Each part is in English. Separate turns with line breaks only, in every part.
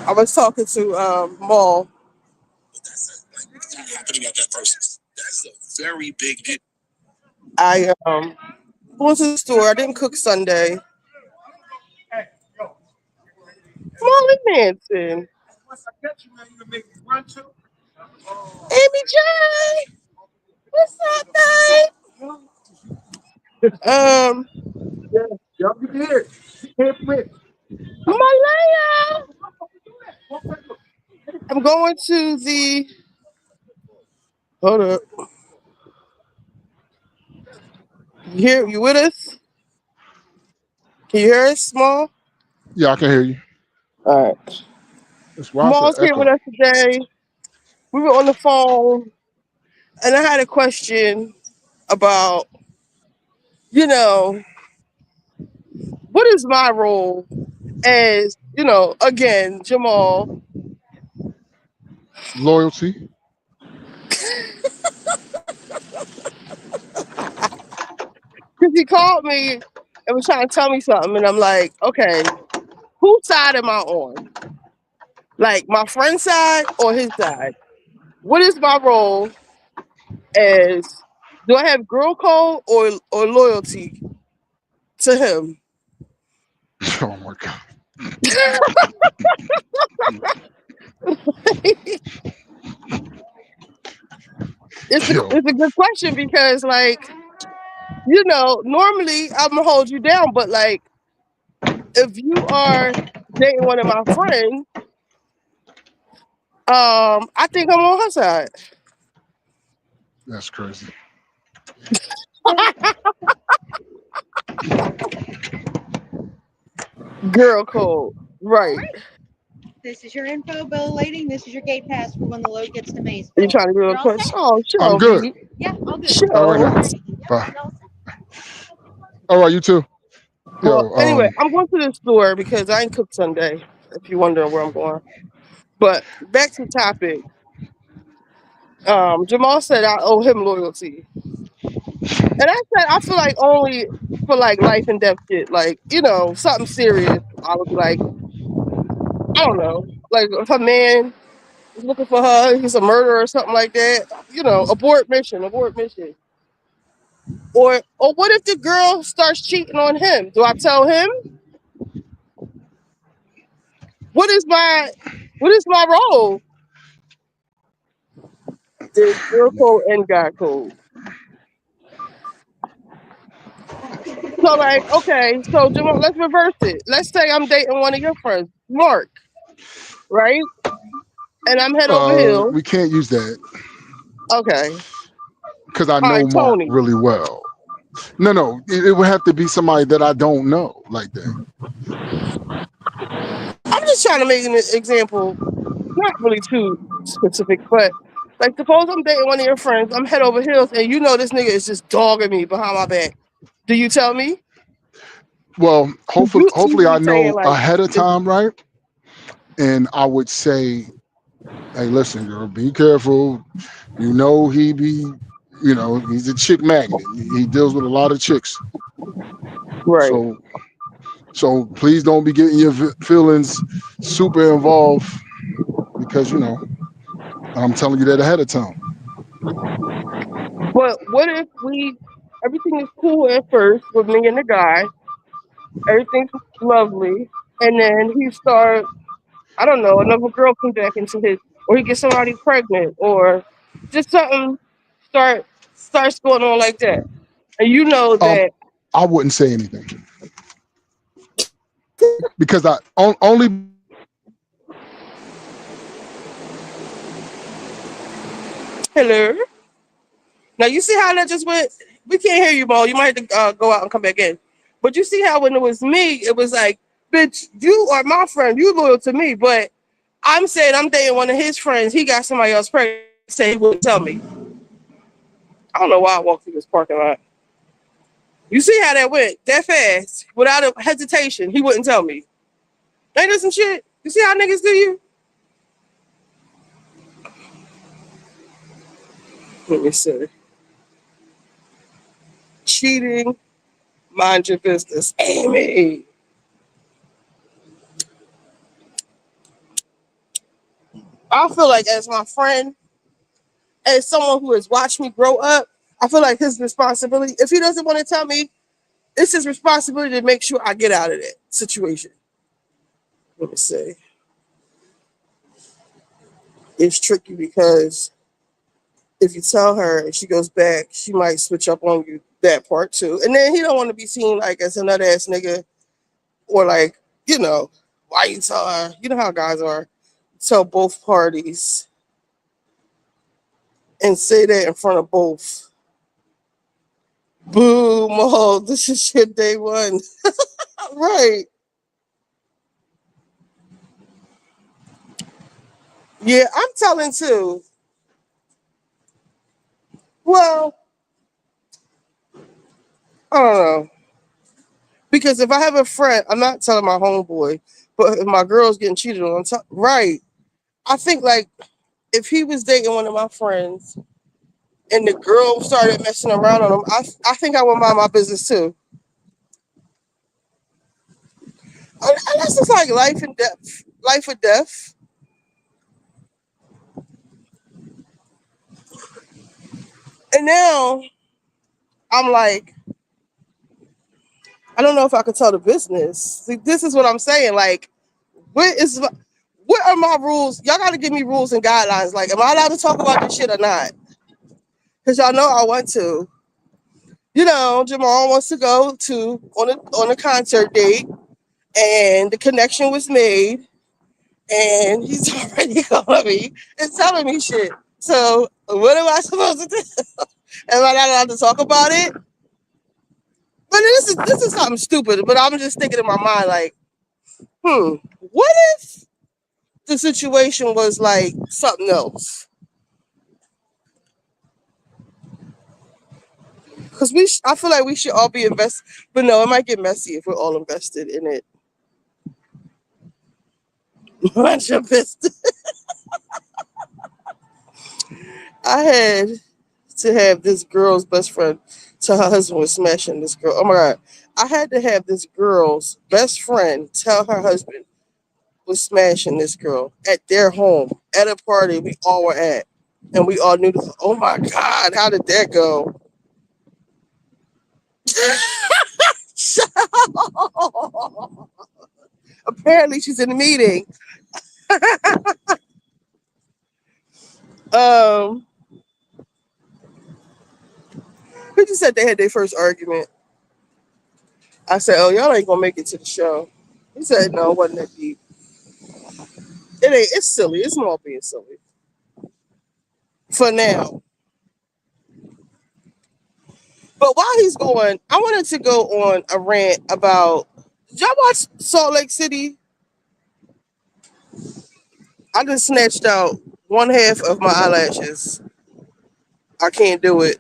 I was talking to Maul. I went to the store. I didn't cook Sunday. Molly Manson. Amy J. What's up, babe? Malaya. I'm going to the. Hold up. You with us? Can you hear us, Small?
Yeah, I can hear you.
All right.
Why is
Small's
that
here with
echo?
us today. We were on the phone, and I had a question about, you know, what is my role as, again, Jamal.
Loyalty.
Because he called me and was trying to tell me something, and I'm like, okay, whose side am I on? Like my friend's side or his side? What is my role as? Do I have girl code or loyalty to him?
Oh my god. Yo.
It's a good question because like normally I'm gonna hold you down, but like if you are dating one of my friends, I think I'm on her side.
That's crazy.
Girl code, right?
This is your info, bill of lading. This is your gate pass for when the load gets to
Are you
Maysville.
trying to do a
You're all
question?
set?
Oh,
I'm
show,
good.
B.
Yeah, all good.
All right
Show.
now. Bye.
You're all set.
All right, you too.
Well,
Yo,
anyway, I'm going to the store because I ain't cooked Sunday. If you're wondering where I'm going, but back to the topic. Jamal said I owe him loyalty, and I said I feel like only for like life and death shit, like something serious. I would be like, I don't know, like if a man is looking for her, he's a murderer or something like that. Abort mission, abort mission. Or what if the girl starts cheating on him? Do I tell him? What is my what is my role? There's girl code and guy code. So like, okay, so Jamal, let's reverse it. Let's say I'm dating one of your friends, Mark, right? And I'm head over heels.
we can't use that
Okay.
because I
All
know
right,
Mark
Tony.
really well. No, it would have to be somebody that I don't know like that.
I'm just trying to make an example, not really too specific, but like suppose I'm dating one of your friends, I'm head over heels, and this nigga is just dogging me behind my back. Do you tell me?
Well,
You
hopefully I
be saying
know
like,
ahead of time, right? And I would say, hey, listen, girl, be careful. He's a chick magnet. He deals with a lot of chicks.
right.
So please don't be getting your feelings super involved because I'm telling you that ahead of time.
But what if everything is cool at first with me and the guy, everything's lovely, and then he starts, I don't know, another girl comes back into his or he gets somebody pregnant, or just something start starts going on like that, and you know
Um,
that.
I wouldn't say anything because only because I know that he has feelings
Hello. Now you see how that just went. We can't hear you, Mo. You might have to go out and come back in. But you see how when it was me, it was like, bitch, you are my friend. You loyal to me. But I'm saying I'm dating one of his friends. He got somebody else pregnant. He said he wouldn't tell me. I don't know why I walked through this parking lot. You see how that went that fast without a hesitation. He wouldn't tell me. Ain't that some shit? You see how niggas do you? Let me see. Cheating, mind your business. Amy. I feel like as my friend, as someone who has watched me grow up, I feel like his responsibility, if he doesn't want to tell me, it's his responsibility to make sure I get out of that situation. Let me see. It's tricky because if you tell her and she goes back, she might switch up on you that part too. And then he don't want to be seen like as another ass nigga or like, why you tell her? You know how guys are. Tell both parties and say that in front of both. Boom, oh, this is shit day one. Right. Yeah, I'm telling too. Well, I don't know. Because if I have a friend, I'm not telling my homeboy, but if my girl's getting cheated on, right. I think like if he was dating one of my friends and the girl started messing around on him, I think I would mind my business too. Unless it's like life and death, life or death. And now I'm like, I don't know if I could tell the business. See, this is what I'm saying. Like, what are my rules? Y'all got to give me rules and guidelines. Like, am I allowed to talk about this shit or not? Because y'all know I want to. Jamal wants to go to on a concert date, and the connection was made, and he's already calling me and telling me shit. So what am I supposed to do? Am I not allowed to talk about it? But this is something stupid. But I'm just thinking in my mind, like, what if the situation was like something else? Because I feel like we should all be invested. But no, it might get messy if we're all invested in it. Bunch of business. I had to have this girl's best friend tell her husband was smashing this girl. Oh my god. I had to have this girl's best friend tell her husband was smashing this girl at their home at a party we all were at. And we all knew this. Oh my god, how did that go? Apparently she's in a meeting. Um who just said they had their first argument? I said, oh, y'all ain't gonna make it to the show. He said, no, it wasn't that deep. It ain't. It's silly. It's more being silly for now. But while he's going, I wanted to go on a rant about. Did y'all watch Salt Lake City? I just snatched out one half of my eyelashes. I can't do it.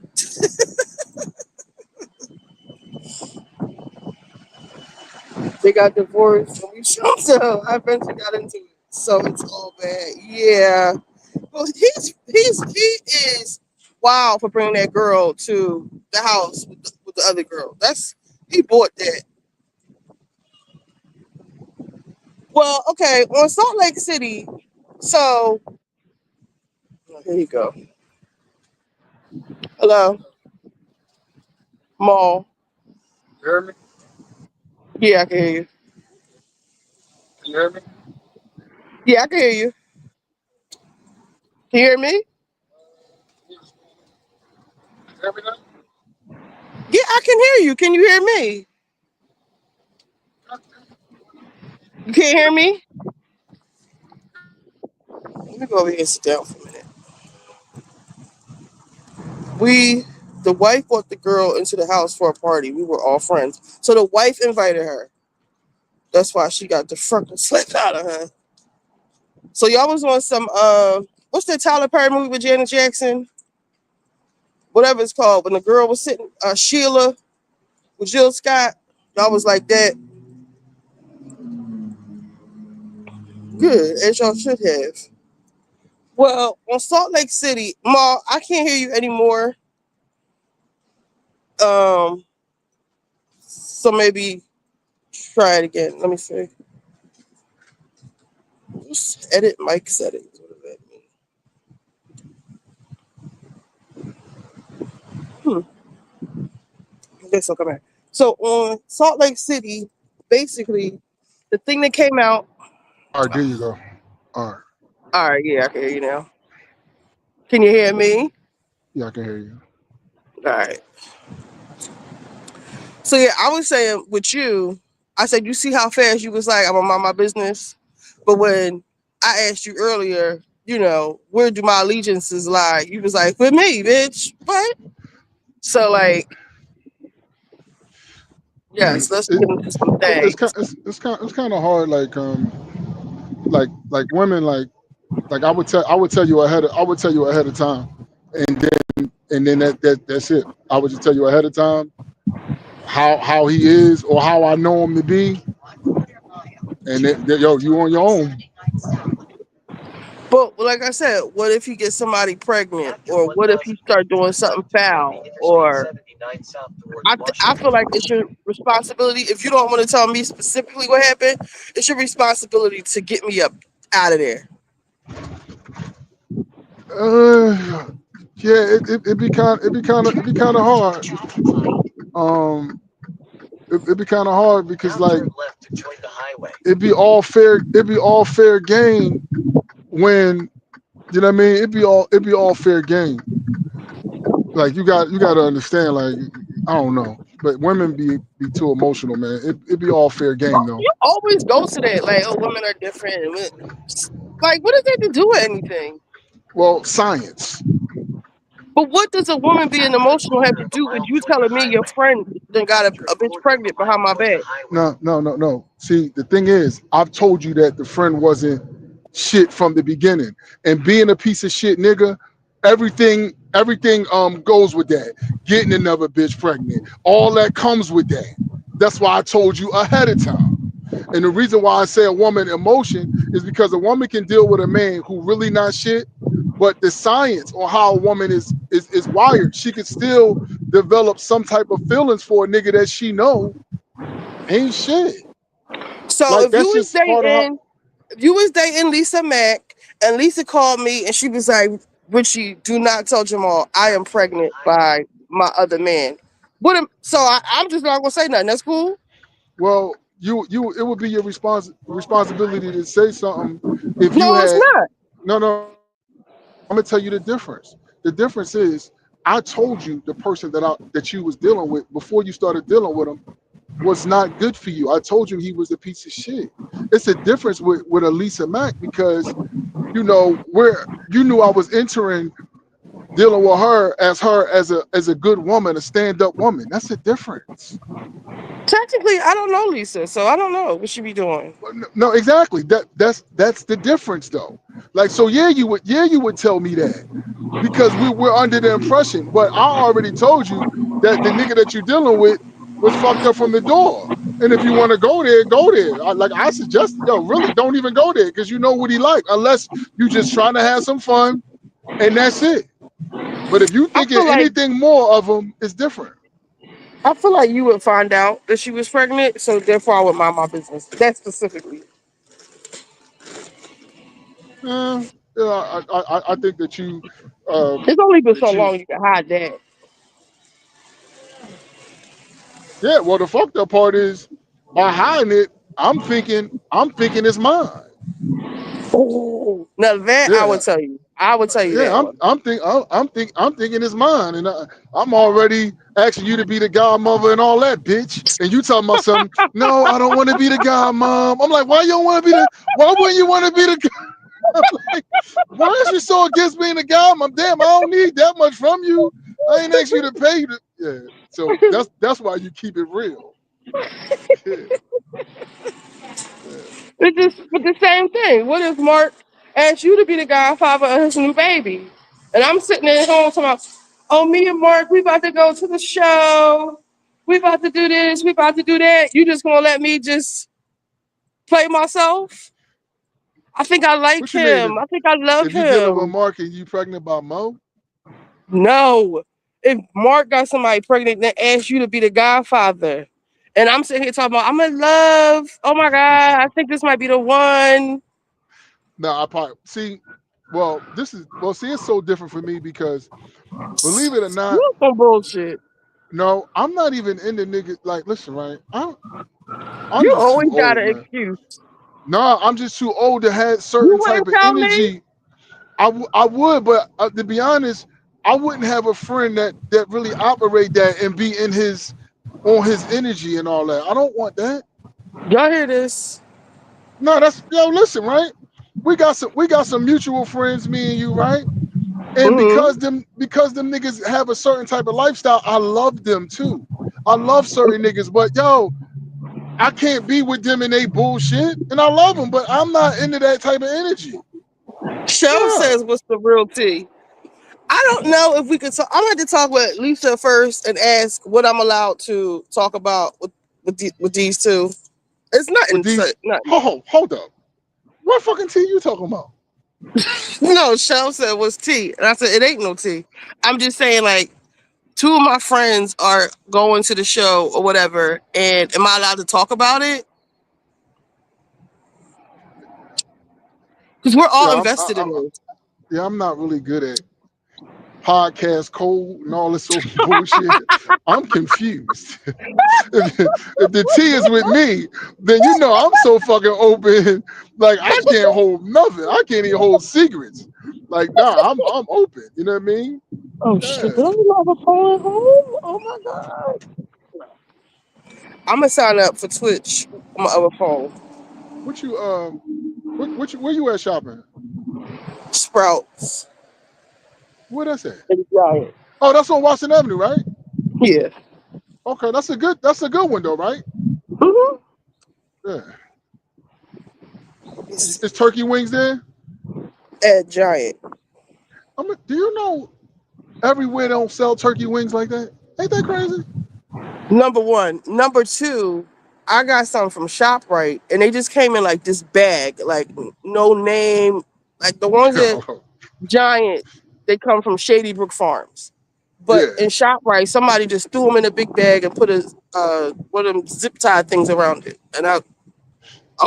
They got divorced, and we so I eventually got into it. So it's all bad. Yeah. Well, he is wild for bringing that girl to the house with the other girl. He bought that. Well, okay, on Salt Lake City. So here you go. Hello, mall. You hear me? Yeah, I can hear you. Can you hear me? Yeah, I can hear you. Can you hear me? Yeah, I can hear you. Can you hear me? You can't hear me? Let me go over here and sit down for a minute. We, the wife brought the girl into the house for a party. We were all friends. So the wife invited her. That's why she got the fucking slap out of her. So y'all was on some, what's that Tyler Perry movie with Janet Jackson? Whatever it's called. When the girl was sitting, Sheila with Jill Scott. Y'all was like that. Good, as y'all should have. Well, on Salt Lake City, Ma, I can't hear you anymore. So maybe try it again. Let me see. Just edit mic settings. What does that mean? I guess I'll come back. So on Salt Lake City, basically, the thing that came out.
All right, there you go. All right.
All right, yeah, I can hear you now. Can you hear me?
Yeah, I can hear you.
All right. So yeah, I was saying with you, I said you see how fast you was like I'm gonna mind my business, but when I asked you earlier, where do my allegiances lie? You was like with me, bitch. What? So like, yes, let's
It,
get into some
it's
things.
kind it's kind of hard. Like women like I would tell you ahead of time, and then that's it. I would just tell you ahead of time how he is or how I know him to be, and yo, you on your own.
But like I said, what if you get somebody pregnant, or what if you start doing something foul, or I feel like it's your responsibility. If you don't want to tell me specifically what happened, it's your responsibility to get me up out of there.
Uh, yeah, it'd be kind of hard. Um, it'd be kind of hard because like it'd be all fair game when you know what I mean. It'd be all fair game. Like you got to understand. Like I don't know, but women be too emotional, man. It be all fair game though.
You always go to that, like, oh, women are different. Like, what does that have to do with anything?
Well, science.
But what does a woman being emotional have to do with you telling me your friend then got a bitch pregnant behind my back?
No. See, the thing is, I've told you that the friend wasn't shit from the beginning, and being a piece of shit nigga, everything goes with that. Getting another bitch pregnant, all that comes with that. That's why I told you ahead of time. And the reason why I say a woman emotion is because a woman can deal with a man who really not shit, but the science on how a woman is wired, she can still develop some type of feelings for a nigga that she know ain't shit.
So
Like that's just part of how.
if you was dating Lisa Mack, and Lisa called me and she was like, Richie, do not tell Jamal I am pregnant by my other man. I'm just not gonna say nothing. That's cool.
Well, it would be your responsibility to say something if you
No, it's
had.
not.
No. I'm gonna tell you the difference. The difference is I told you the person that you was dealing with before you started dealing with him was not good for you. I told you he was a piece of shit. It's a difference with a Lisa Mack because where you knew I was entering dealing with her as a good woman, a stand up woman. That's a difference.
Technically, I don't know Lisa, so I don't know what she be doing.
No, exactly. That's the difference though. Like so, you would tell me that because we're under the impression. But I already told you that the nigga that you're dealing with was fucked up from the door. And if you want to go there, go there. I suggest, really don't even go there because you know what he like. Unless you just trying to have some fun and that's it. But if you
I
thinking
feel like
anything more of him, it's different.
I feel like you would find out that she was pregnant, so therefore I would mind my business. That specifically.
Uh, yeah, I think uh,
It's only been so
that you
long you can hide that.
Yeah, well, the fucked up part is by hiding it, I'm thinking it's mine.
Oh, now that I
Yeah,
would tell you. I would tell you
Yeah,
that one.
I'm thinking it's mine, and I'm already asking you to be the godmother and all that, bitch. And you talking about something? No, I don't want to be the godmom. I'm like, why you don't want to be the? Why wouldn't you want to be the? I'm like, why is you so against being the godmom? Damn, I don't need that much from you. I ain't asked you to pay. Yeah, so that's why you keep it real. Yeah, yeah.
It's just but the same thing. What if Mark asked you to be the godfather of his new baby? And I'm sitting at home talking about, oh, me and Mark, we about to go to the show. We about to do this. We about to do that. You just gonna let me just play myself? I think I like
What you mean?
him. I think I love
If you dealing with
him.
Mark and you pregnant by Mo?
No. If Mark got somebody pregnant that asked you to be the godfather, and I'm sitting here talking about, I'm in love. Oh my God, I think this might be the one.
No, I probably see. Well, see, it's so different for me because believe it or not,
You some bullshit.
no, I'm not even into niggas. Like, listen, right? I'm
You
just too
always got
old,
an
man.
excuse.
No, I'm just too old to have
You
certain type
wouldn't
of
tell me?
energy. I would, but to be honest, I wouldn't have a friend that really operate that and be in his on his energy and all that. I don't want that.
Y'all hear this?
No, that's yo. Listen, right? We got some mutual friends, me and you, right? And
Mm-hmm.
because them niggas have a certain type of lifestyle, I love them too. I love certain niggas, but yo, I can't be with them in they bullshit. And I love them, but I'm not into that type of energy.
Shell
Yeah.
says, what's the real tea? I don't know if we could talk. I'm going to talk with Lisa first and ask what I'm allowed to talk about with these two. It's
With
nothing.
these,
Nothing.
hold up. What fucking tea you talking about?
No, Shell said was tea. And I said, it ain't no tea. I'm just saying, like, two of my friends are going to the show or whatever. And am I allowed to talk about it? Because we're
Yeah,
all invested in this.
I'm not really good at podcast code and all this old bullshit. I'm confused. if the T is with me, then you know I'm so fucking open. Like I can't hold nothing. I can't even hold secrets. Like nah, I'm open. You know what I mean?
Oh shit!
Yeah.
Did I have a phone at home? Oh my god! I'm gonna sign up for Twitch on my other phone.
What you where you at shopping?
Sprouts
Where that's at?
and Giant.
Oh, that's on Washington Avenue, right?
Yeah.
Okay, that's a good one though, right?
Mm-hmm.
Yeah. Is turkey wings there?
At Giant.
Do you know everywhere don't sell turkey wings like that? Ain't that crazy?
Number one. Number two. I got some from ShopRite, and they just came in like this bag, like no name, like the ones at Giant. They come from Shady Brook Farms. But
Yeah,
in ShopRite, somebody just threw them in a big bag and put a one of them zip tie things around it. And I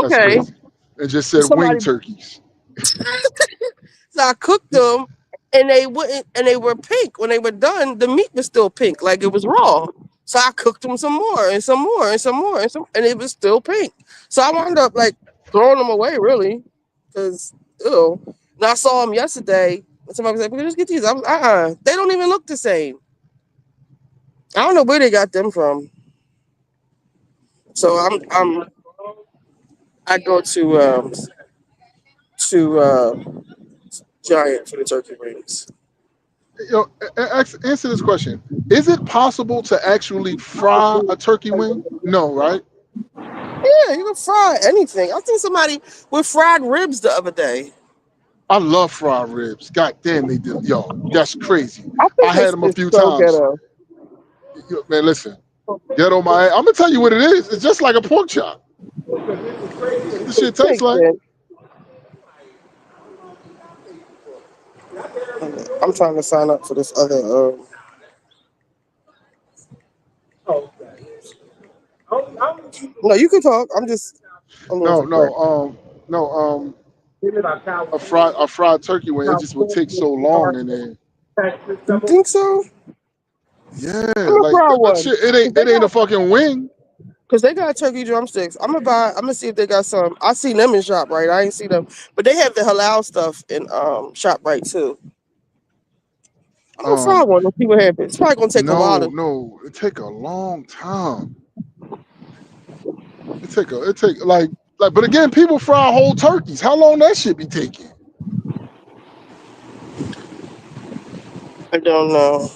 that's
okay.
crazy. And just said wing
Somebody
turkeys.
so I cooked them and they wouldn't and they were pink. When they were done, the meat was still pink, like it was raw. So I cooked them some more and some more and some more and it was still pink. So I wound up like throwing them away really. Cause ew. And I saw them yesterday. And somebody was like, we can just get these. I'm they don't even look the same. I don't know where they got them from. So I go to Giant for the turkey wings.
Answer this question: is it possible to actually fry a turkey wing? No, right?
Yeah, you can fry anything. I seen somebody with fried ribs the other day.
I love fried ribs. God damn, they do. Yo, that's crazy.
I
I
think
had
it's
them a
just
few
so
times.
ghetto.
Man, listen, ghetto my. I'm gonna tell you what it is. It's just like a pork chop. That's what the shit tastes
Makes
like.
sense. I'm trying to sign up for this other. No, you can talk. I'm just a little
No, no,
distracted.
no, a fried turkey wing. It just would take so long, and then
You think so?
yeah,
I'm gonna
like
fry
that
one.
shit. It
'Cause
ain't
they
it ain't a
got
fucking wing.
Cause they got turkey drumsticks. I'm gonna buy. I'm gonna see if they got some. I seen them in Shop Right. I ain't see them, but they have the halal stuff in Shop Right too. I'm gonna
Um,
find one and see what happens. It's probably gonna take a while
no,
to.
no, it take a long time. It take like. But again, people fry whole turkeys. How long that shit be taking?
I don't know.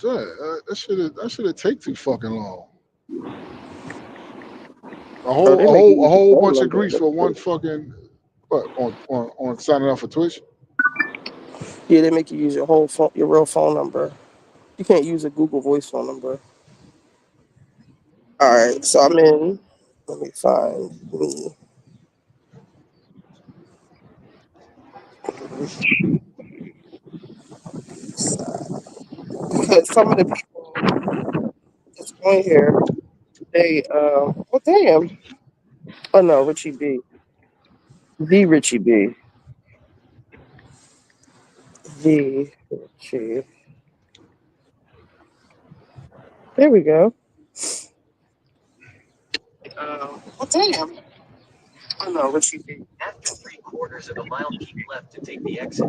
Shit, that should take too fucking long. A
Oh,
whole
they
a
make you
whole a
use your
whole
phone
bunch of
number.
grease for one fucking what on signing up for Twitch.
Yeah, they make you use your whole phone, your real phone number. You can't use a Google Voice phone number. All right, so I'm in. Let me find me. Because some of the people that's on here, they oh damn. Oh no, Richie B. The Richie B. The Richie. There we go. Oh damn. Oh no, Richie B.
After 3/4 of a mile, keep left to take the exit.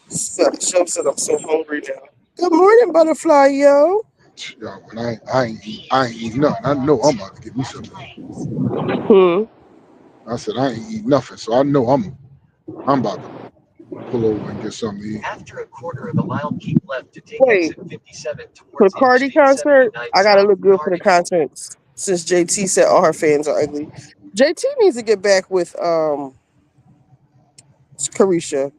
So, Show said I'm so hungry now. Good morning, butterfly, yo.
Yeah, when I ain't eat nothing. I know I'm about to get me something.
Hmm.
I said I ain't eat nothing, so I know I'm about to pull over and get something to eat.
After a 1/4 mile, keep left to take
Wait,
exit 57
for the
towards
Cardi
Interstate
concert,
79
I gotta
South.
look good for the
Cardi.
concerts. Since JT said all her fans are ugly, JT needs to get back with Carisha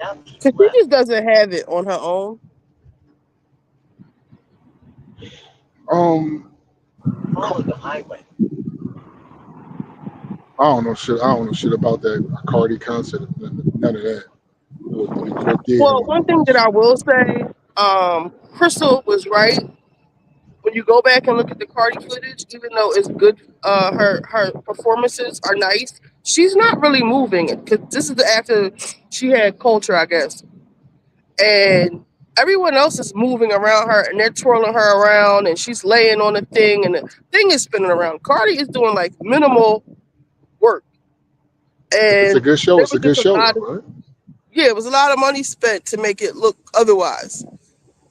Now keep
because she
left.
just doesn't have it on her own.
Um,
Follow the highway.
I don't know shit about that Cardi concert. None of that. What did
Well,
or
one thing that I will say, Crystal was right. When you go back and look at the Cardi footage, even though it's good, her performances are nice. She's not really moving because this is the after she had culture, I guess, and everyone else is moving around her and they're twirling her around and she's laying on the thing and the thing is spinning around. Cardi is doing like minimal work,
it's a
and
good show.
there
It's a
was
good
just a
show
lot
though,
of
right?
yeah, it was a lot of money spent to make it look otherwise.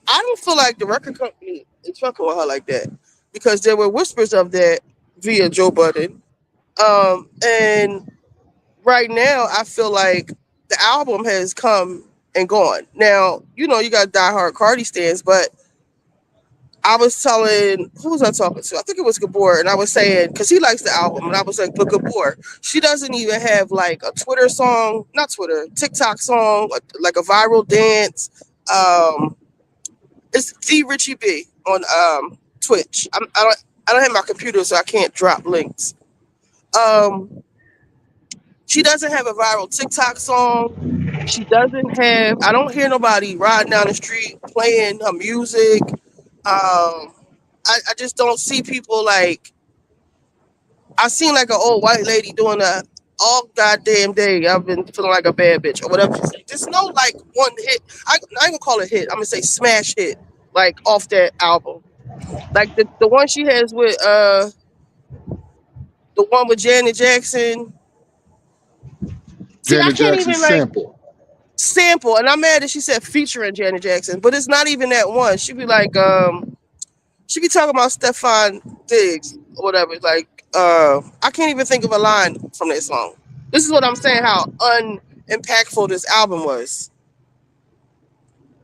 I don't feel like the record company is fucking with her like that because there were whispers of that via Joe Budden. And right now, I feel like the album has come and gone. Now, you know, you got diehard Cardi stands, but I was telling, who was I talking to? I think it was Gabor, and I was saying, because he likes the album, and I was like, but Gabor, she doesn't even have like a Twitter song, not Twitter, TikTok song, like a viral dance. Um, it's the Richie B on Twitch. I don't have my computer, so I can't drop links. Um, she doesn't have a viral TikTok song. She doesn't have. I don't hear nobody riding down the street playing her music. I just don't see people like. I seen like an old white lady doing a all goddamn day. I've been feeling like a bad bitch or whatever. She say. There's no like one hit. I ain't gonna call it hit. I'm gonna say smash hit like off that album. Like the one she has with the one with Janet Jackson. See, I
Janet
can't
Jackson
even like
sample.
sample, and I'm mad that she said featuring Janet Jackson, but it's not even that one. She be like, she be talking about Stefan Diggs or whatever. Like, I can't even think of a line from that song. This is what I'm saying. How unimpactful this album was.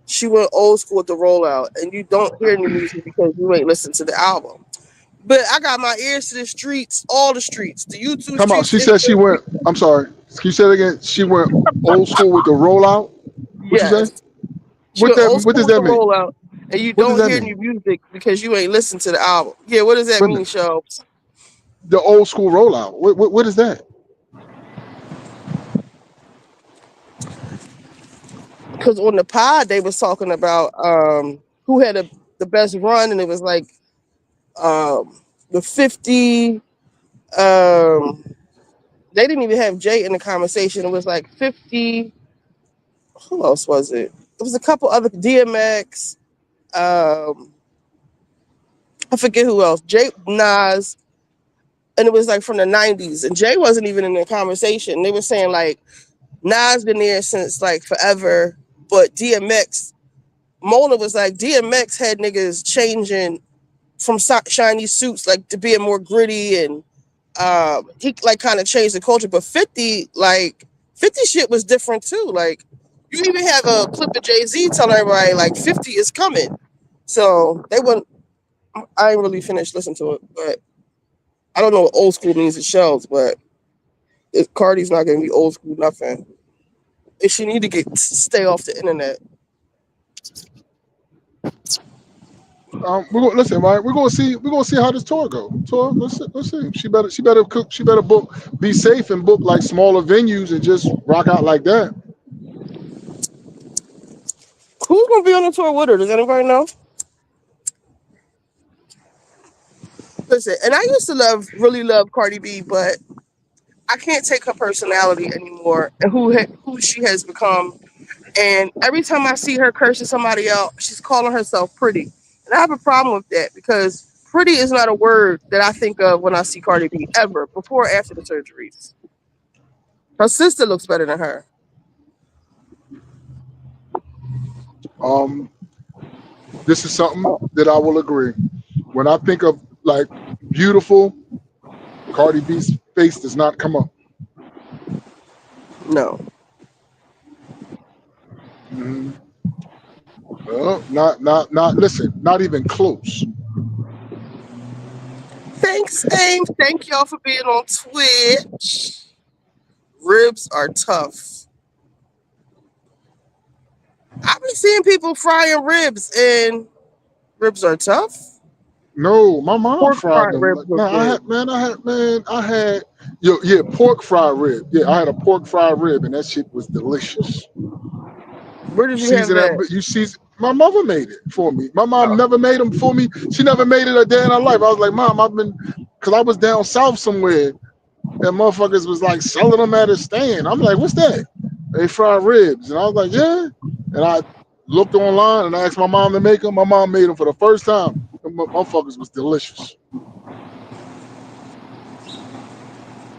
She went old school with the rollout, and you don't hear new music because you ain't listened to the album. But I got my ears to the streets, all the streets, the YouTube
Come on.
streets,
She said she
Instagram
went.
streets.
I'm sorry. Can you say it again? She went old school with the rollout. What you say?
Yes. She
What
went
that?
old
What
school
does
with
that
the
mean?
rollout, and you
What does
don't
that
hear
mean?
new music because you ain't listened to the album. Yeah, what does that
What
mean, Show?
the old school rollout? What is that?
Because on the pod they was talking about who had the best run, and it was like the 50. Um, they didn't even have Jay in the conversation. It was like 50. Who else was it? It was a couple other DMX. Um, I forget who else. Jay, Nas, and it was like from the '90s. And Jay wasn't even in the conversation. They were saying like Nas been there since like forever, but DMX. Mona was like DMX had niggas changing from shiny suits like to being more gritty and he like kind of changed the culture. But 50 like 50 shit was different too. Like you even have a clip of Jay-Z telling everybody like 50 is coming. So they wouldn't. I ain't really finished listening to it, but I don't know what old school means. It shells, but Cardi's not gonna be old school nothing. If she need to get stay off the internet.
We're gonna listen, right? We're gonna see how this tour go. Tour, let's see. She better cook. She better book. Be safe and book like smaller venues and just rock out like that.
Who's gonna be on the tour with her? Does anybody know? Listen, and I used to really love Cardi B, but I can't take her personality anymore and who she has become. And every time I see her cursing somebody out, she's calling herself pretty, and I have a problem with that because pretty is not a word that I think of when I see Cardi B ever before or after the surgeries. Her sister looks better than her.
Um, this is something that I will agree. When I think of like beautiful, Cardi B's face does not come up.
No.
Mhm. Well, not. Listen, not even close.
Thanks, Ames. Thank y'all for being on Twitch. Ribs are tough. I be seeing people frying ribs, and ribs are tough.
No, my mom
Pork
fried
fried
them.
ribs
Like,
look good.
I had, yo, yeah, pork fried rib. Yeah, I had a pork fried rib, and that shit was delicious.
Where
You
did you have
season
that?
that. You season. My mother made it for me. My mom
Oh,
never made them for me. She never made it a day in her life. I was like, Mom, cause I was down south somewhere, and motherfuckers was like selling them at a stand. I'm like, what's that? They fried ribs, and I was like, yeah. And I looked online and I asked my mom to make them. My mom made them for the first time. Them motherfuckers was delicious.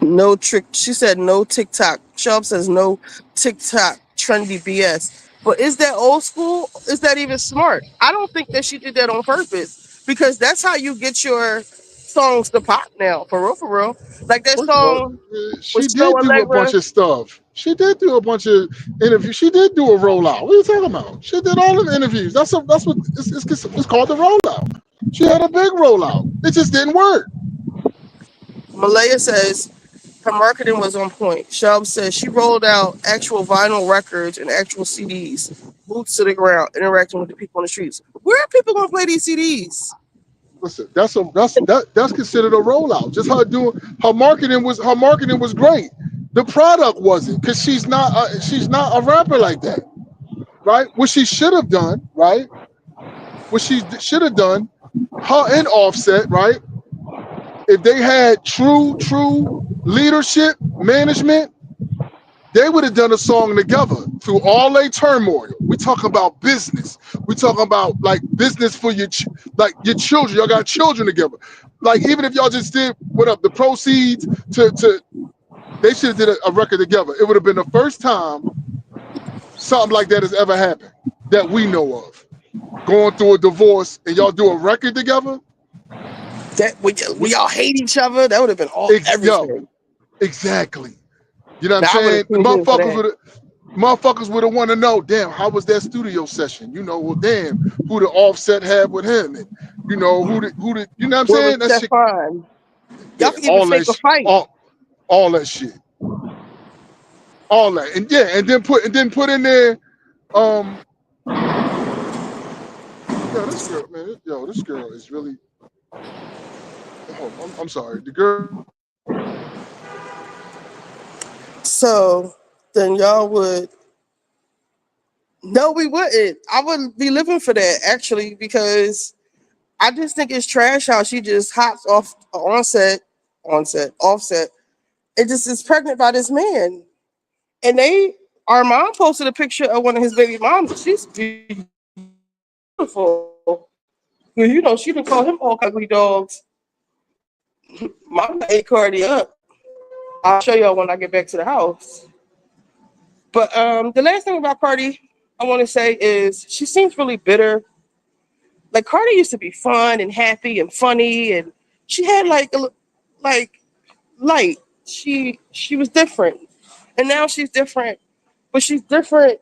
no trick. She said no TikTok. Shelf says no TikTok trendy BS. But is that old school? Is that even smart? I don't think that she did that on purpose because that's how you get your songs to pop now. For real, for real. Like that
First of all,
song with
she
Snow
did do a bunch
Allegra.
of stuff. She did do a bunch of interviews. She did do a rollout. What are you talking about? She did all the interviews. That's what it's called, the rollout. She had a big rollout. It just didn't work.
Malaya says her marketing was on point. Shelb says she rolled out actual vinyl records and actual CDs, boots to the ground, interacting with the people on the streets. Where are people gonna play these CDs?
Listen, that's considered a rollout. Just her marketing was great. The product wasn't, because she's not a rapper like that, right? What she should have done, right? What she should have done, her and Offset, right? If they had true leadership, management, they would have done a song together through all their turmoil. We talking about business. We talking about like business for like your children. Y'all got children together. Like even if y'all just did what up the proceeds to they should have did a record together. It would have been the first time something like that has ever happened that we know of. Going through a divorce and y'all do a record together.
That we all hate each other. That would have been all
Yo,
everything.
exactly. You know what I'm
Now I would have
saying? The
tuned in for that.
motherfuckers would have want to know, damn, how was that studio session? You know, well, damn, who the Offset had with him, and you know you know what I'm
Where was
saying? That shit,
Stefan? Y'all
yeah,
can even fake a fight.
all that shit, all that, and yeah, and then put in there, um, yo, this girl, man, yo, this girl is really. Oh, I'm sorry, the girl.
So then y'all would no, we wouldn't. I wouldn't be living for that actually because I just think it's trash how she just hops off offset, and just is pregnant by this man. And our mom posted a picture of one of his baby moms. She's beautiful. You know, she done called him all ugly dogs. Mama ate Cardi up. I'll show y'all when I get back to the house. But the last thing about Cardi I want to say is she seems really bitter. Like Cardi used to be fun and happy and funny, and she had like light. She was different, and now she's different, but she's different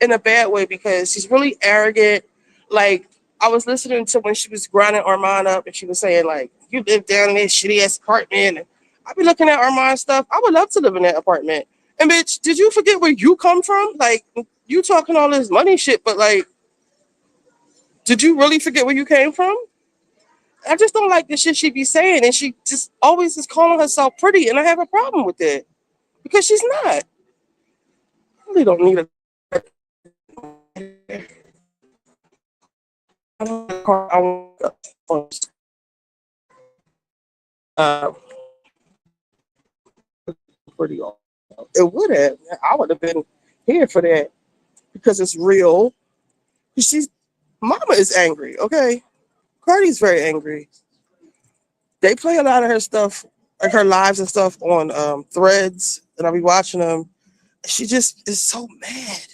in a bad way because she's really arrogant. Like I was listening to when she was grinding Armand up, and she was saying like, "You live down in this shitty ass apartment." And I be looking at Armand stuff. I would love to live in that apartment. And bitch, did you forget where you come from? Like you talking all this money shit, but like, did you really forget where you came from? I just don't like the shit she be saying, and she just always is calling herself pretty, and I have a problem with it because she's not. I really don't need a. I want pretty. It would have. I would have been here for that because it's real. She's Mama is angry. Okay, Cardi's very angry. They play a lot of her stuff, like her lives and stuff, on threads, and I'll be watching them. She just is so mad.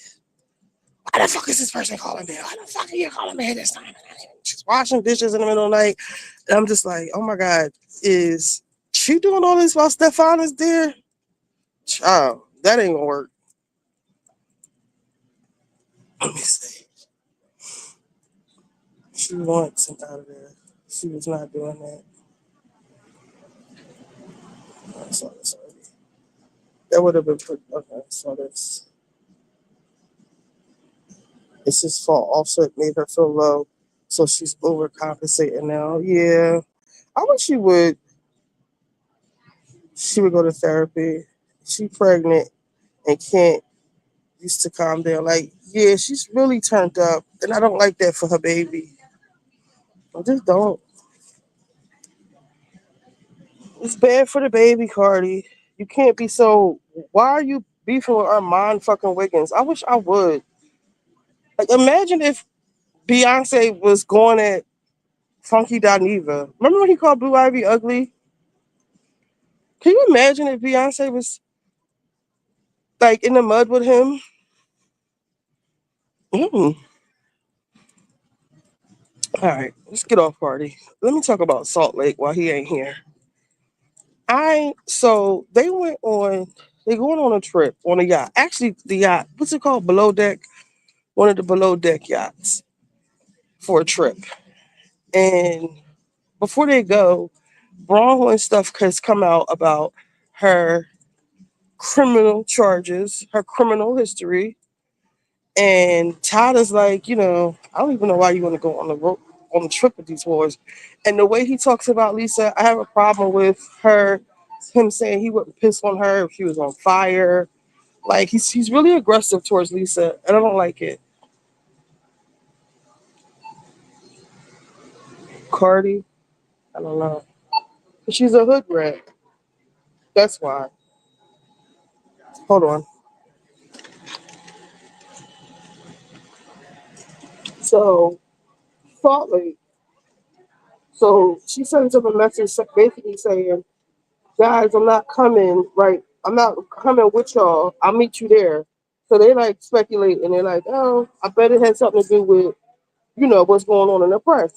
Why the fuck is this person calling me? Why the fuck are you calling me this time? She's washing dishes in the middle of the night. And I'm just like, oh my God, is she doing all this while Stefan is there? Child, that ain't gonna work. Let me see. She wants him out of there. She was not doing that. I saw this already. That would have been pretty. Okay, so this. It's his fault. Offset made her feel low, so she's overcompensating now. Yeah, I wish she would. She would go to therapy. She pregnant and can't used to calm down. Like, yeah, she's really turned up, and I don't like that for her baby. I just don't. It's bad for the baby, Cardi. You can't be so. Why are you beefing with Armand fucking Wiggins? I wish I would. Like, imagine if Beyonce was going at Funky Dineva. Remember when he called Blue Ivy ugly? Can you imagine if Beyonce was like in the mud with him? Mm. All right, let's get off Cardi. Let me talk about Salt Lake while he ain't here. They going on a trip on a yacht. Actually, the yacht, what's it called? Below deck, one of the below deck yachts for a trip. And before they go, Bronwyn stuff has come out about her criminal charges, her criminal history. And Todd is like, I don't even know why you want to go on the trip with these wars. And the way he talks about Lisa, I have a problem with him saying he wouldn't piss on her if she was on fire. Like he's really aggressive towards Lisa, and I don't like it. Cardi, I don't know. She's a hood rat. That's why. Hold on. So Salt Lake. So she sends him a message basically saying, "Guys, I'm not coming. Right? I'm not coming with y'all. I'll meet you there." So they like speculate, and they're like, "Oh, I bet it had something to do with what's going on in the press."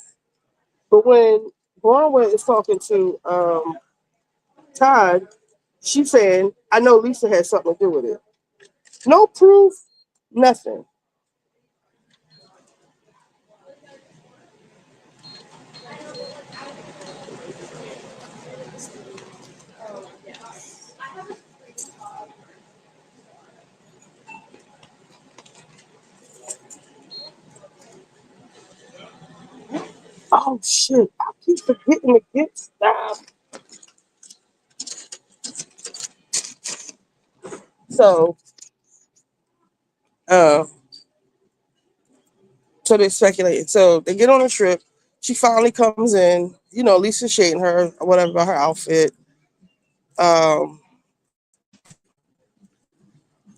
But when Bronwyn is talking to Todd, she's saying, "I know Lisa had something to do with it." No proof, nothing. Oh shit! I keep forgetting to get stuff. So, uh, so they're speculating. So they get on a trip. She finally comes in. Lisa's shading her or whatever about her outfit. Um,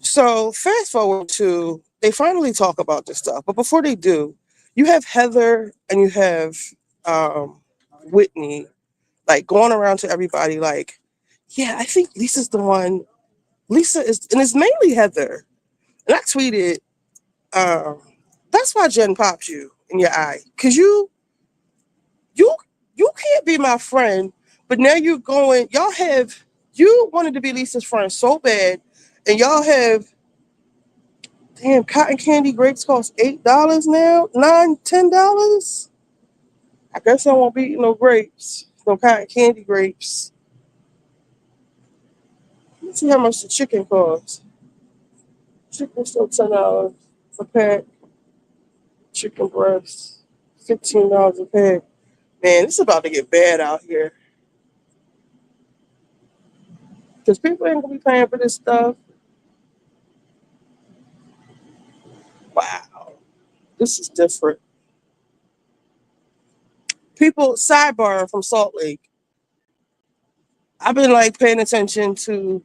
so fast forward to they finally talk about this stuff, but before they do, you have Heather and you have um, Whitney like going around to everybody like, yeah, I think Lisa's the one. Lisa is, and it's mainly Heather. And I tweeted, um, that's why Jen popped you in your eye, cause you you can't be my friend, but now you're going. Y'all have you wanted to be Lisa's friend so bad, and y'all have damn cotton candy grapes cost $8 now, $9, $10. I guess I won't be eating no grapes, no cotton candy grapes. Let's see how much the chicken costs. Chicken still $10 a pack. Chicken breasts, $15 a pack. Man, it's about to get bad out here because people ain't gonna be paying for this stuff. Wow, this is different. People sidebar from Salt Lake. I've been like paying attention to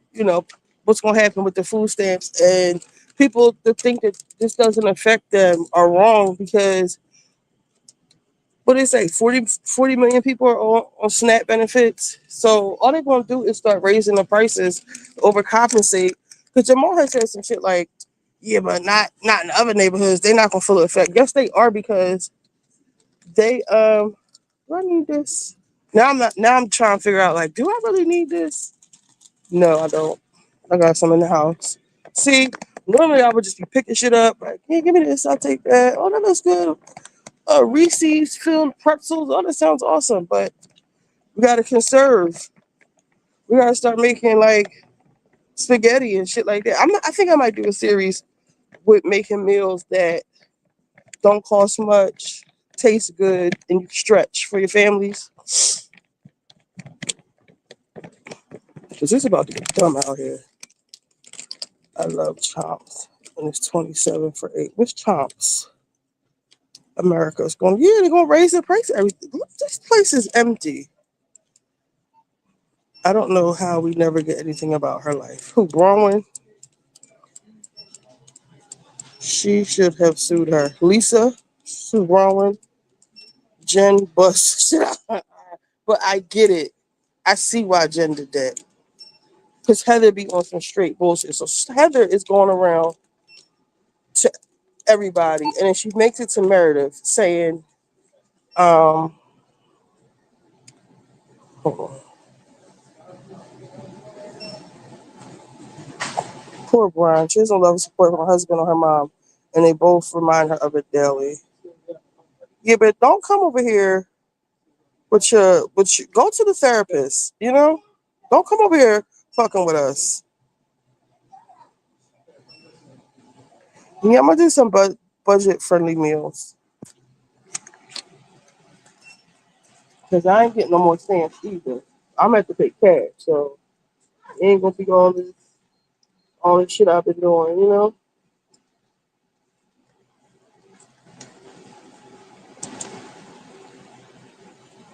what's gonna happen with the food stamps, and people that think that this doesn't affect them are wrong because what they say 40 million people are on SNAP benefits. So all they're gonna do is start raising the prices, overcompensate. Because Jamal has said some shit like, yeah, but not in other neighborhoods. They're not gonna fully affect. Yes, they are because they do I need this? Now I'm not. Now I'm trying to figure out like, do I really need this? No, I don't. I got some in the house. See, normally I would just be picking shit up. Like, hey, give me this. I'll take that. Oh, that looks good. Reese's filled pretzels. Oh, that sounds awesome. But we gotta conserve. We gotta start making like spaghetti and shit like that. I think I might do a series with making meals that don't cost much, taste good, and you stretch for your families. Cause it's about to get dumb out here. I love Chomps. And it's 27 for 8. Which Chomps? America's going, yeah, they're gonna raise the price of everything. Look, this place is empty. I don't know how we never get anything about her life. Who, Bronwyn? She should have sued her. Lisa, sue Bronwyn. Jen bust shit out. But I get it. I see why Jen did that. Because Heather be on some straight bullshit. So Heather is going around to everybody. And then she makes it to Meredith saying, um, hold on. Poor Brian. She doesn't love support from her husband or her mom. And they both remind her of it daily. Yeah, but don't come over here with your go to the therapist, you know? Don't come over here fucking with us. Yeah, I'm gonna do some budget friendly meals. Because I ain't getting no more stamps either. I'm gonna have to pay cash, so it ain't gonna be all this shit I've been doing, you know?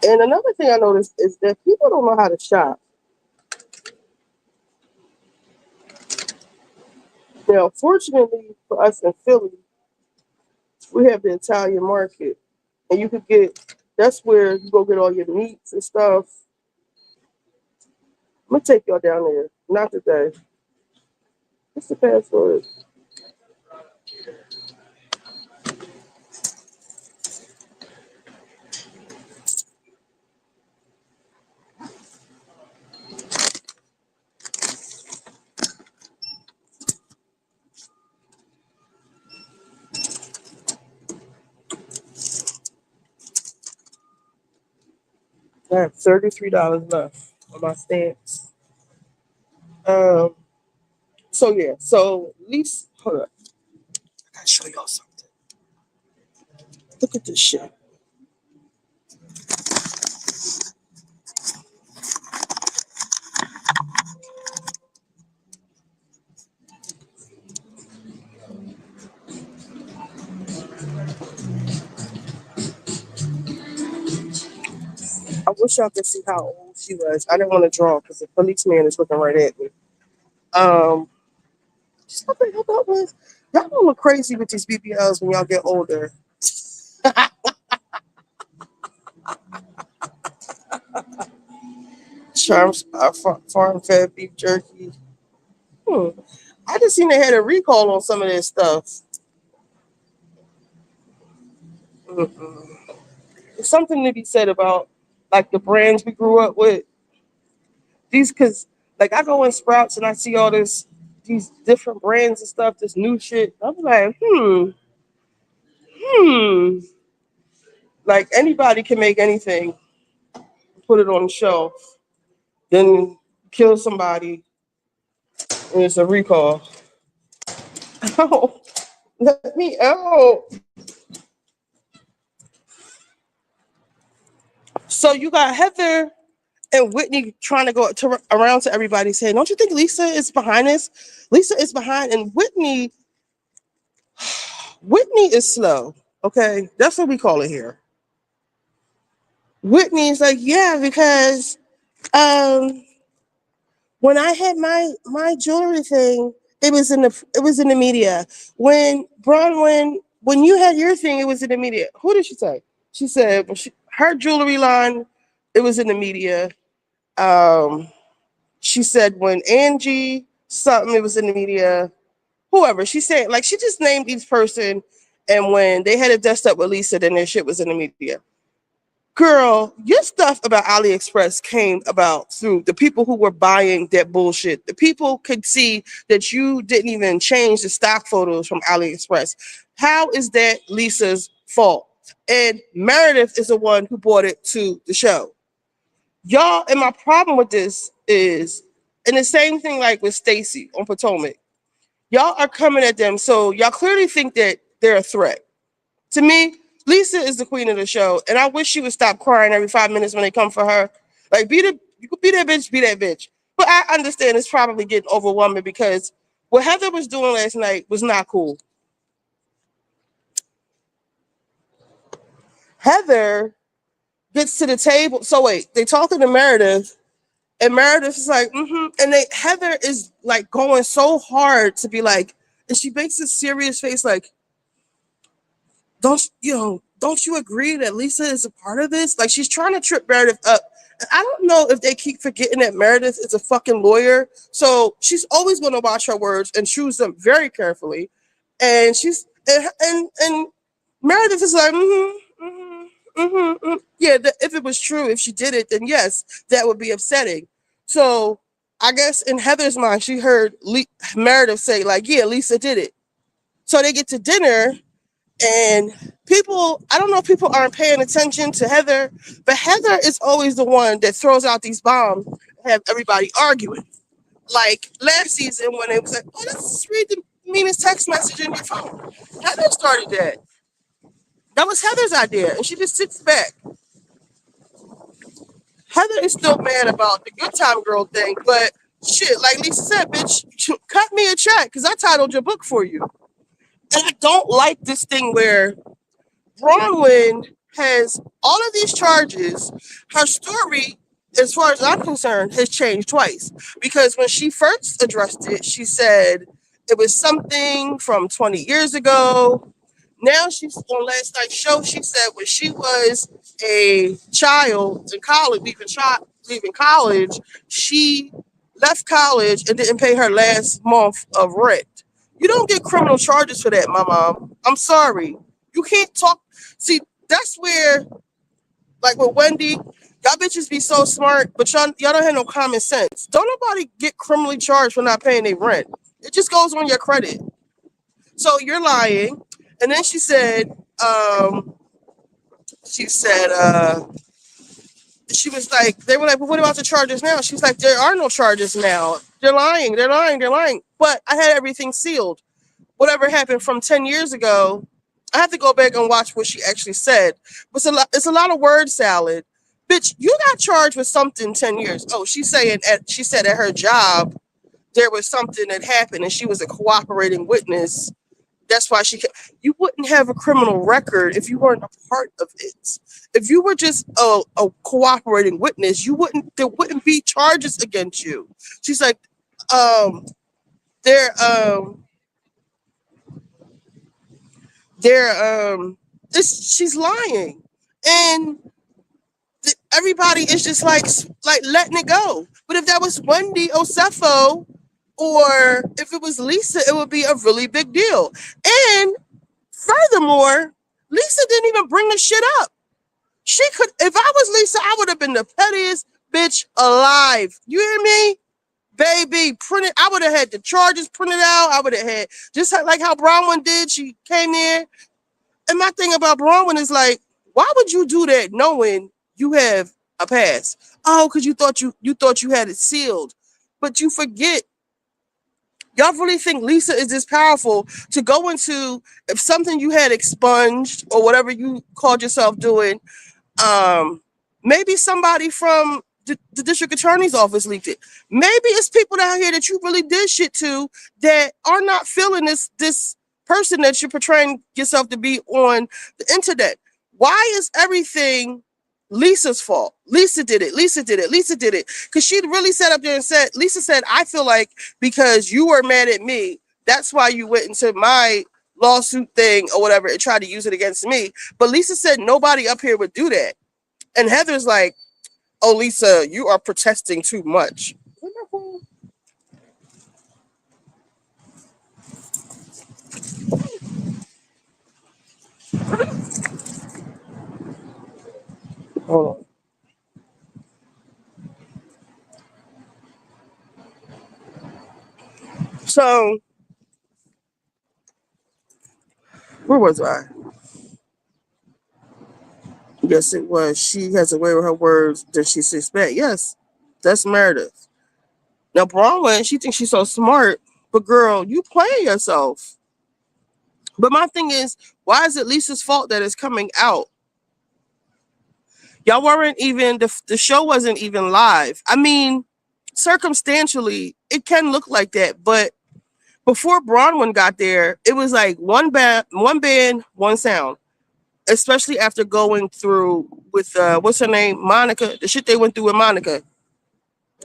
And another thing I noticed is that people don't know how to shop. Now, fortunately for us in Philly, we have the Italian market. And you could get that's where you go get all your meats and stuff. I'm gonna take y'all down there. Not today. What's the password? I have $33 left on my stamps. Um. So yeah. So at least hold up. I gotta show y'all something. Look at this shit. I wish y'all could see how old she was. I didn't want to draw because the policeman is looking right at me. Um. Something about was y'all gonna look crazy with these BBLs when y'all get older. Charms, farm fed beef jerky. Hmm. I just seen they had a recall on some of this stuff. Mm-mm. There's something to be said about like the brands we grew up with. These, cause like I go in Sprouts and I see all these different brands and stuff, this new shit. I'm like, hmm. Like anybody can make anything, put it on the shelf, then kill somebody, and it's a recall. Oh, let me out. So you got Heather and Whitney trying to go around to everybody saying, "Don't you think Lisa is behind this? Lisa is behind." And Whitney is slow. Okay, that's what we call it here. Whitney is like, yeah, because um, when I had my jewelry thing, it was in the media. When Bronwyn, when you had your thing, it was in the media. Who did she say? She said her jewelry line, it was in the media. Um, she said when Angie something, it was in the media. Whoever she said, like she just named each person, and when they had it dressed up with Lisa, then their shit was in the media. Girl, your stuff about AliExpress came about through the people who were buying that bullshit. The people could see that you didn't even change the stock photos from AliExpress. How is that Lisa's fault? And Meredith is the one who brought it to the show. Y'all, and my problem with this is, and the same thing like with Stacy on Potomac. Y'all are coming at them, so y'all clearly think that they're a threat. To me, Lisa is the queen of the show, and I wish she would stop crying every 5 minutes when they come for her. Like, you could be that bitch, be that bitch. But I understand it's probably getting overwhelming because what Heather was doing last night was not cool. Heather gets to the table. So wait, they talking to Meredith, and Meredith is like, and Heather is like going so hard to be like, and she makes this serious face like, don't you agree that Lisa is a part of this? Like she's trying to trip Meredith up. And I don't know if they keep forgetting that Meredith is a fucking lawyer. So she's always going to watch her words and choose them very carefully. And and Meredith is like, yeah. If it was true, if she did it, then yes, that would be upsetting. So I guess in Heather's mind, she heard Meredith say like, yeah, Lisa did it. So they get to dinner and people, I don't know if people aren't paying attention to Heather, but Heather is always the one that throws out these bombs and have everybody arguing. Like last season when it was like, oh, let's read the meanest text message in your phone. Heather started that. That was Heather's idea. And she just sits back. Heather is still mad about the good time girl thing, but shit, like Lisa said, bitch, cut me a check because I titled your book for you. And I don't like this thing where Bronwyn has all of these charges. Her story, as far as I'm concerned, has changed twice. Because when she first addressed it, she said it was something from 20 years ago. Now she's on last night's show. She said when she was a child in college, leaving college, she left college and didn't pay her last month of rent. You don't get criminal charges for that, my mom. I'm sorry. You can't talk. See, that's where, like with Wendy, y'all bitches be so smart, but y'all don't have no common sense. Don't nobody get criminally charged for not paying their rent. It just goes on your credit. So you're lying. And then um, she said, she was like, they were like, well, what about the charges now? She's like, there are no charges now. They're lying. They're lying. They're lying. But I had everything sealed. Whatever happened from 10 years ago, I have to go back and watch what she actually said. But it's a lot of word salad. Bitch, you got charged with something 10 years. Oh, she said at her job, there was something that happened and she was a cooperating witness. That's why you wouldn't have a criminal record if you weren't a part of it. If you were just a cooperating witness, there wouldn't be charges against you. She's like, um, they're, um, they're, she's lying, and everybody is just like letting it go. But if that was Wendy Osefo, or if it was Lisa, it would be a really big deal. And furthermore, Lisa didn't even bring the shit up. She could, if I was Lisa, I would have been the pettiest bitch alive. You hear me? Baby, printed. I would have had the charges printed out. I would have had just like how Bronwyn did. She came there, and my thing about Bronwyn is like, why would you do that knowing you have a pass? Oh, because you thought you had it sealed, but you forget. Y'all really think Lisa is this powerful to go into if something you had expunged or whatever you called yourself doing? Maybe somebody from the district attorney's office leaked it. Maybe it's people down here that you really did shit to that are not feeling this person that you're portraying yourself to be on the internet. Why is everything Lisa's fault? Lisa did it. Lisa did it. Lisa did it. Because she really sat up there and said, Lisa said, I feel like because you were mad at me, that's why you went into my lawsuit thing or whatever and tried to use it against me. But Lisa said nobody up here would do that. And Heather's like, oh, Lisa, you are protesting too much. Hold on. So, where was I? Yes, it was. She has a way with her words that she suspect. Yes, that's Meredith. Now, Bronwyn, she thinks she's so smart, but girl, you playing yourself. But my thing is, why is it Lisa's fault that it's coming out? Y'all weren't even, the show wasn't even live. I mean, circumstantially, it can look like that, but before Bronwyn got there, it was like one band, one sound. Especially after going through with what's her name, Monica, the shit they went through with Monica.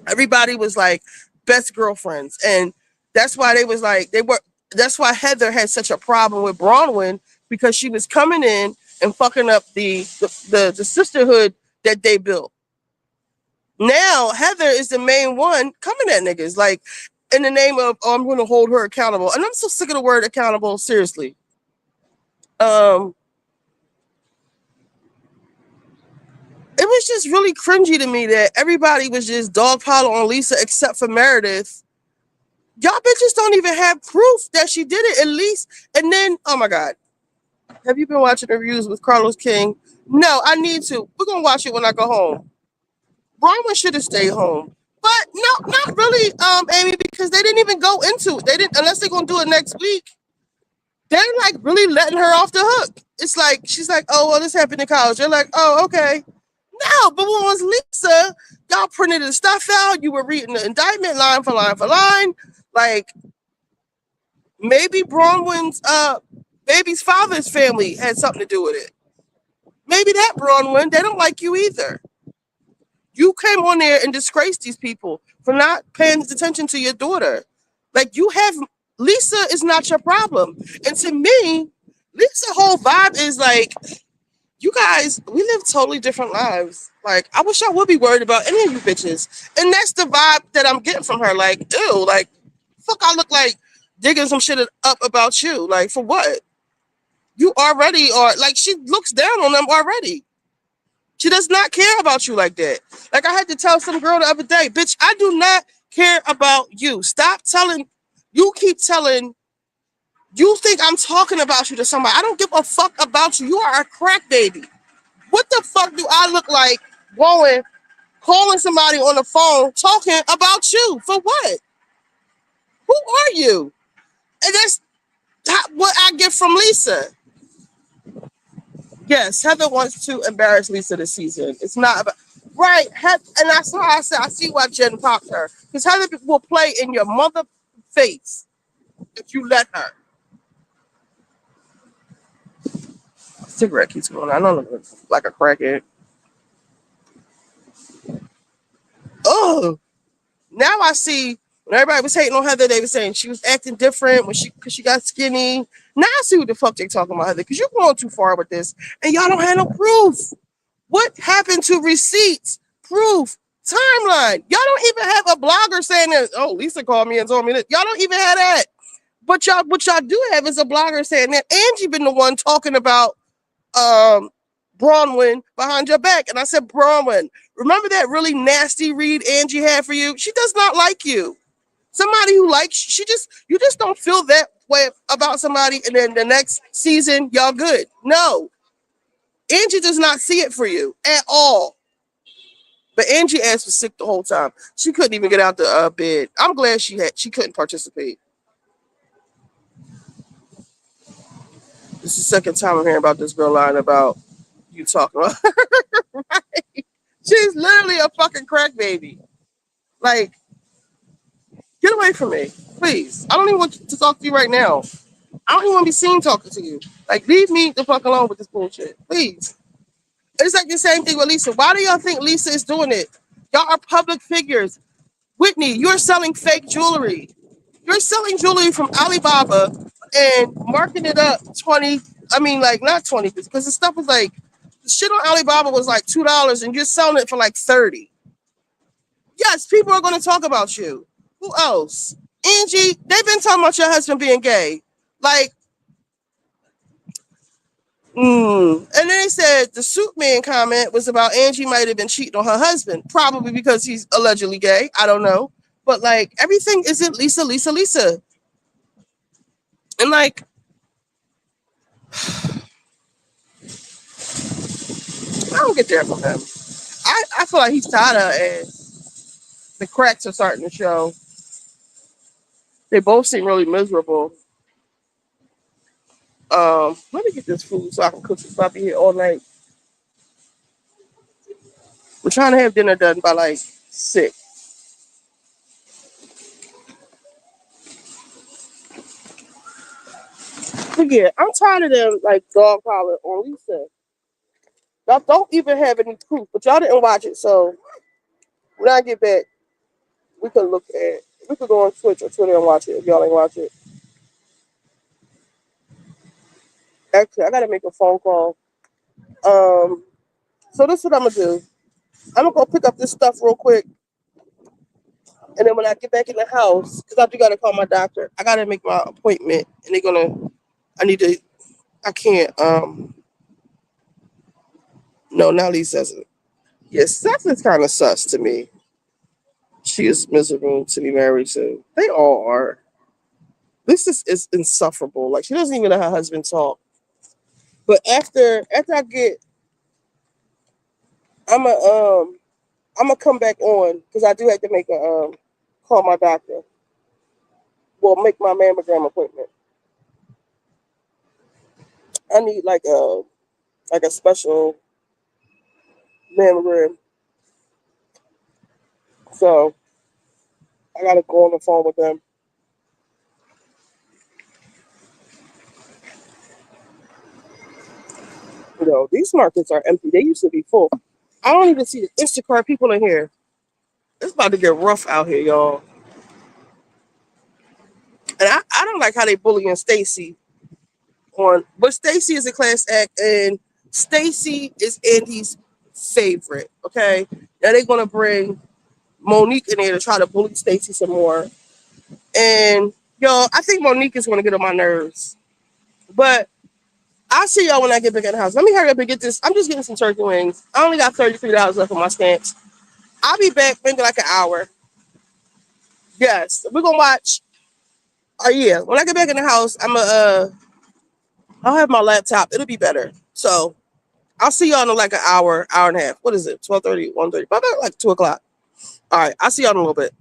Everybody was like best girlfriends, and that's why they was like they were. That's why Heather had such a problem with Bronwyn because she was coming in and fucking up the sisterhood that they built. Now Heather is the main one coming at niggas like in the name of I'm going to hold her accountable, and I'm so sick of the word accountable. Seriously, it was just really cringy to me that everybody was just dogpiling on Lisa except for Meredith. Y'all bitches don't even have proof that she did it, at least. And then, oh my God, have you been watching the reviews with Carlos King? No, I need to. We're gonna watch it when I go home. Bronwyn should have stayed home, but no, not really, Amy, because they didn't even go into it. They didn't, unless they're gonna do it next week. They're like really letting her off the hook. It's like she's like, oh well, this happened in college. They're like, oh okay. No, but when it was Lisa, y'all printed the stuff out. You were reading the indictment line for line for line. Like maybe Bronwyn's baby's father's family had something to do with it. Maybe that Bronwyn, they don't like you either. You came on there and disgraced these people for not paying attention to your daughter. Like you have Lisa is not your problem. And to me, Lisa's whole vibe is like, you guys, we live totally different lives. Like, I wish I would be worried about any of you bitches. And that's the vibe that I'm getting from her. Like, ew, like, fuck, I look like digging some shit up about you. Like, for what? You already are, like, she looks down on them already. She does not care about you like that. Like, I had to tell some girl the other day, bitch, I do not care about you. Stop telling, you keep telling, you think I'm talking about you to somebody. I don't give a fuck about you. You are a crack baby. What the fuck do I look like going, calling somebody on the phone, talking about you? For what? Who are you? And that's what I get from Lisa. Yes, Heather wants to embarrass Lisa this season. It's not about, right. And that's why I said, I see why Jen popped her. Because Heather will play in your mother face if you let her. Cigarette keeps going. I don't look like a crackhead. Oh, now I see When everybody was hating on Heather, they were saying she was acting different because she got skinny. Now I see what the fuck they talking about Heather, because you're going too far with this, and y'all don't have no proof. What happened to receipts, proof, timeline? Y'all don't even have a blogger saying that. Oh, Lisa called me and told me that. Y'all don't even have that. But what y'all do have is a blogger saying that Angie been the one talking about Bronwyn behind your back. And I said, Bronwyn, remember that really nasty read Angie had for you? She does not like you. Somebody who likes you just don't feel that way about somebody, and then the next season y'all good. No, Angie does not see it for you at all. But Angie ass was sick the whole time. She couldn't even get out the bed. I'm glad she couldn't participate. This is the second time I'm hearing about this girl lying about you talking about. Right? She's literally a fucking crack baby. Like, get away from me, please. I don't even want to talk to you right now. I don't even want to be seen talking to you. Like, leave me the fuck alone with this bullshit, please. It's like the same thing with Lisa. Why do y'all think Lisa is doing it? Y'all are public figures. Whitney, you're selling fake jewelry. You're selling jewelry from Alibaba and marking it up 20. I mean, like, not 20, because the stuff was like, the shit on Alibaba was like $2 and you're selling it for like 30. Yes, people are going to talk about you. Who else? Angie, they've been talking about your husband being gay. Like, and then they said the Soup Man comment was about Angie might have been cheating on her husband, probably because he's allegedly gay. I don't know. But like, everything isn't Lisa, Lisa, Lisa. And like, I don't get there from him. I feel like he's tired of her ass. The cracks are starting to show. They both seem really miserable. Let me get this food so I can cook this. I'll be here all night. We're trying to have dinner done by like 6. But yeah, I'm tired of them like dog collar on Lisa. Y'all don't even have any proof, but y'all didn't watch it, so when I get back, we could look at we could go on Twitch or Twitter and watch it if y'all ain't watch it. Actually, I gotta make a phone call. So this is what I'm gonna do. I'm gonna go pick up this stuff real quick, and then when I get back in the house, because I do gotta call my doctor, I gotta make my appointment, and they're gonna. I need to. I can't. No, now Lee says it. Yes, Seth is kind of sus to me. She is miserable to be married to. They all are. This is insufferable. Like, she doesn't even let her husband talk. But after I get, I'm a I'm gonna come back on because I do have to make a call my doctor. Well, make my mammogram appointment. I need like a special mammogram. So I gotta go on the phone with them. You know, these markets are empty. They used to be full. I don't even see the Instacart people in here. It's about to get rough out here, y'all. And I don't like how they bullying Stacy on, but Stacy is a class act, and Stacy is Andy's favorite. Okay, now they're gonna bring Monique in there to try to bully Stacy some more, and y'all, I think Monique is gonna get on my nerves. But I'll see y'all when I get back in the house. Let me hurry up and get this. I'm just getting some turkey wings. I only got $33 left on my stamps. I'll be back maybe like an hour. Yes, we're gonna watch. Oh yeah, when I get back in the house, I'll have my laptop. It'll be better. So I'll see y'all in like an hour, hour and a half. What is it? 12:30, 1:30, about like 2 o'clock. All right, I'll see y'all in a little bit.